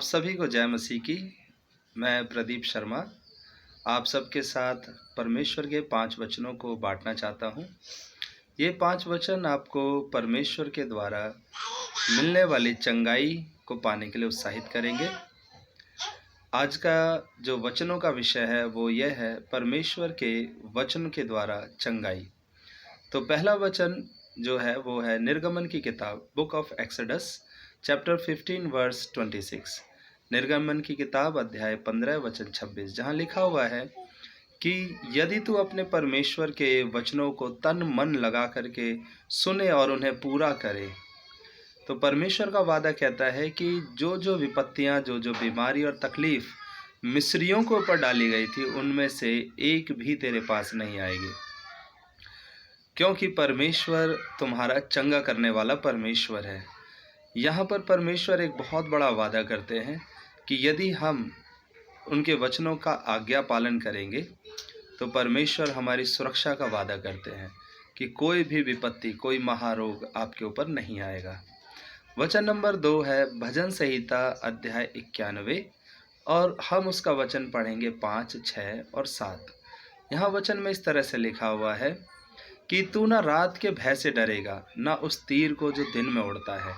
आप सभी को जय मसीह की। मैं प्रदीप शर्मा आप सबके साथ परमेश्वर के 5 वचनों को बांटना चाहता हूँ। ये 5 वचन आपको परमेश्वर के द्वारा मिलने वाली चंगाई को पाने के लिए उत्साहित करेंगे। आज का जो वचनों का विषय है वो यह है, परमेश्वर के वचन के द्वारा चंगाई। तो पहला वचन जो है वो है निर्गमन की किताब, book of Exodus chapter 15 verse 26। निर्गमन की किताब अध्याय 15 वचन 26, जहाँ लिखा हुआ है कि यदि तू अपने परमेश्वर के वचनों को तन मन लगा करके सुने और उन्हें पूरा करे। तो परमेश्वर का वादा कहता है कि जो जो विपत्तियाँ, जो जो बीमारी और तकलीफ मिस्रियों के ऊपर डाली गई थी, उनमें से एक भी तेरे पास नहीं आएगी, क्योंकि परमेश्वर तुम्हारा चंगा करने वाला परमेश्वर है। यहाँ पर परमेश्वर एक बहुत बड़ा वादा करते हैं कि यदि हम उनके वचनों का आज्ञा पालन करेंगे तो परमेश्वर हमारी सुरक्षा का वादा करते हैं कि कोई भी विपत्ति, कोई महारोग आपके ऊपर नहीं आएगा। वचन नंबर 2 है भजन संहिता अध्याय 91, और हम उसका वचन पढ़ेंगे 5, 6 और 7। यहाँ वचन में इस तरह से लिखा हुआ है कि तू न रात के भय से डरेगा, न उस तीर को जो दिन में उड़ता है,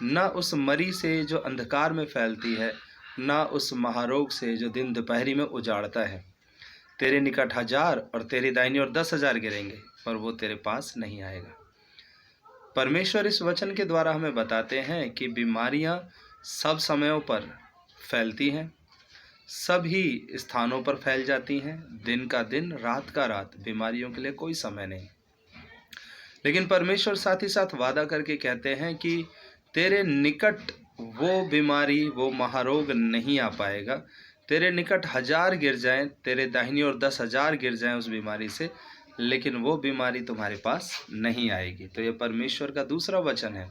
न उस मरी से जो अंधकार में फैलती है, न उस महारोग से जो दिन दोपहरी में उजाड़ता है। तेरे निकट 1000 और तेरी दाहिनी ओर 10,000 गिरेंगे, पर वो तेरे पास नहीं आएगा। परमेश्वर इस वचन के द्वारा हमें बताते हैं कि बीमारियां सब समयों पर फैलती हैं, सभी स्थानों पर फैल जाती हैं, दिन का दिन, रात का रात, बीमारियों के लिए कोई समय नहीं। लेकिन परमेश्वर साथ ही साथ वादा करके कहते हैं कि तेरे निकट वो बीमारी, वो महारोग नहीं आ पाएगा। तेरे निकट 1000 गिर जाएं, तेरे दाहिनी ओर 10,000 गिर जाएं उस बीमारी से, लेकिन वो बीमारी तुम्हारे पास नहीं आएगी। तो ये परमेश्वर का दूसरा वचन है।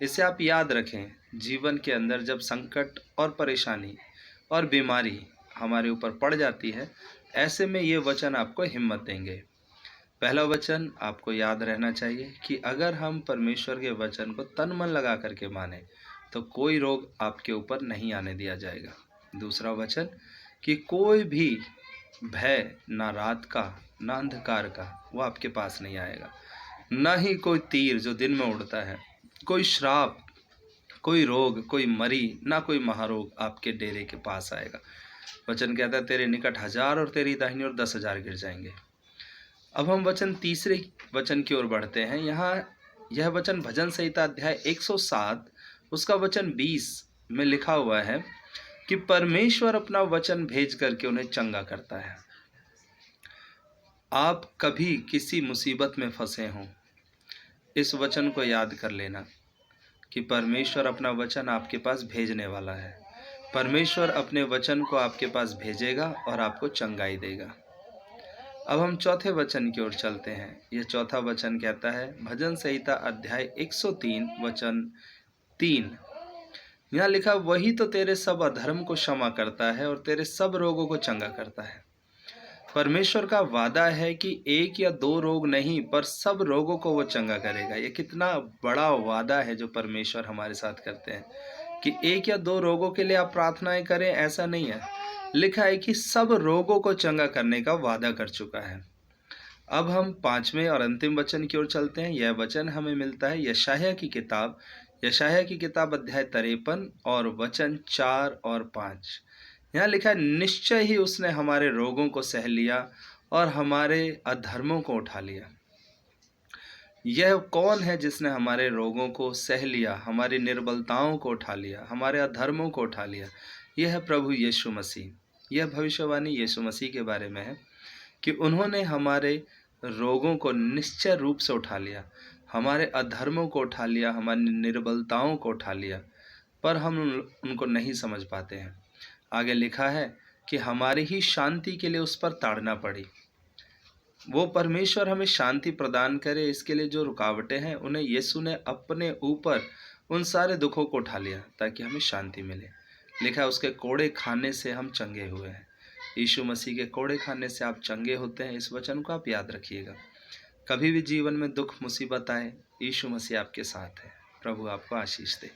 इसे आप याद रखें। जीवन के अंदर जब संकट और परेशानी और बीमारी हमारे ऊपर पड़ जाती है, ऐसे में ये वचन आपको हिम्मत देंगे। पहला वचन आपको याद रहना चाहिए कि अगर हम परमेश्वर के वचन को तन मन लगा करके माने तो कोई रोग आपके ऊपर नहीं आने दिया जाएगा। दूसरा वचन कि कोई भी भय, ना रात का ना अंधकार का, वो आपके पास नहीं आएगा। ना ही कोई तीर जो दिन में उड़ता है, कोई श्राप, कोई रोग, कोई मरी, ना कोई महारोग आपके डेरे के पास आएगा। वचन कहता है तेरे निकट 1000 और तेरी दाहिनी ओर 10,000 गिर जाएंगे। अब हम तीसरे वचन की ओर बढ़ते हैं। यहाँ यह वचन भजन संहिता अध्याय 107 उसका वचन 20 में लिखा हुआ है कि परमेश्वर अपना वचन भेज करके उन्हें चंगा करता है। आप कभी किसी मुसीबत में फंसे हों, इस वचन को याद कर लेना कि परमेश्वर अपना वचन आपके पास भेजने वाला है। परमेश्वर अपने वचन को आपके पास भेजेगा और आपको चंगाई देगा। अब हम चौथे वचन की ओर चलते हैं। यह चौथा वचन कहता है भजन संहिता अध्याय 103 वचन 3। यहाँ लिखा, वही तो तेरे सब अधर्म को क्षमा करता है और तेरे सब रोगों को चंगा करता है। परमेश्वर का वादा है कि 1 या 2 रोग नहीं, पर सब रोगों को वो चंगा करेगा। ये कितना बड़ा वादा है जो परमेश्वर हमारे साथ करते हैं कि 1 या 2 रोगों के लिए आप प्रार्थनाएं करें, ऐसा नहीं है। लिखा है कि सब रोगों को चंगा करने का वादा कर चुका है। अब हम 5वें और अंतिम वचन की ओर चलते हैं। यह वचन हमें मिलता है यशायाह की किताब अध्याय 53 और वचन 4 और 5। यहाँ लिखा है, निश्चय ही उसने हमारे रोगों को सह लिया और हमारे अधर्मों को उठा लिया। यह कौन है जिसने हमारे रोगों को सह लिया, हमारी निर्बलताओं को उठा लिया, हमारे अधर्मों को उठा लिया? यह है प्रभु यीशु मसीह। यह भविष्यवाणी यीशु मसीह के बारे में है कि उन्होंने हमारे रोगों को निश्चय रूप से उठा लिया, हमारे अधर्मों को उठा लिया, हमारी निर्बलताओं को उठा लिया, पर हम उनको नहीं समझ पाते हैं। आगे लिखा है कि हमारी ही शांति के लिए उस पर ताड़ना पड़ी। वो परमेश्वर हमें शांति प्रदान करे, इसके लिए जो रुकावटें हैं उन्हें यीशु ने अपने ऊपर उन सारे दुखों को उठा लिया ताकि हमें शांति मिले। लिखा है उसके कोड़े खाने से हम चंगे हुए हैं। यीशु मसीह के कोड़े खाने से आप चंगे होते हैं। इस वचन को आप याद रखिएगा। कभी भी जीवन में दुख मुसीबत आए, यीशु मसीह आपके साथ है। प्रभु आपको आशीष दे।